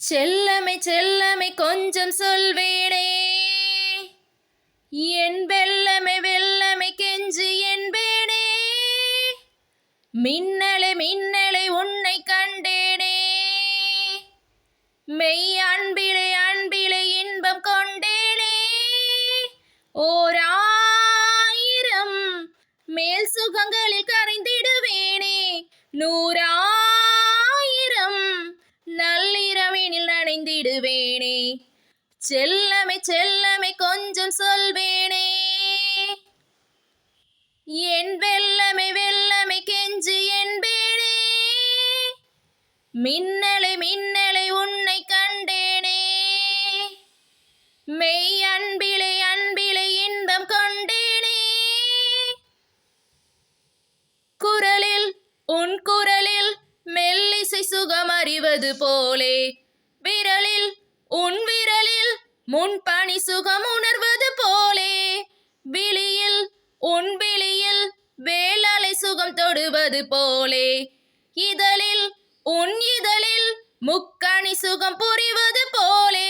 செல்லமை செல்லமை கொஞ்சம் சொல்வேனே, என் வெல்லமை வெல்லமை கெஞ்சு என்பேனே. மின்னலை மின்னலை உன்னை கண்டேனே, மெய் அன்பிலே அன்பிலே இன்பம் கொண்டேனே. ஓர் 1000 மேல் சுகங்களில் கரைந்திடுவேனே, 100,000 நள்ளிரவினில் நனைந்திடுவேனே. செல்லமை செல்லமை கொஞ்சம் சொல்வேனே, என் வெல்லமை வெல்லமை கெஞ்சு என்பேனே. மின்னலை மின்னலை உன்னை கண்டேனே, மெய் அன்பிலே அன்பிலே இன்பம் கொண்டேனே. குரலில் உன் குரலில் மெல்லிசை சுகம் அறிவது போலே, விரலில் உன் விரலில் முன்பணி சுகம் உணர்வது போலே, விழியில் உன் விழியில் வேலலை சுகம் தொடுவது போலே, இதழில் உன் இதழில் முக்கணி சுகம் புரிவது போலே.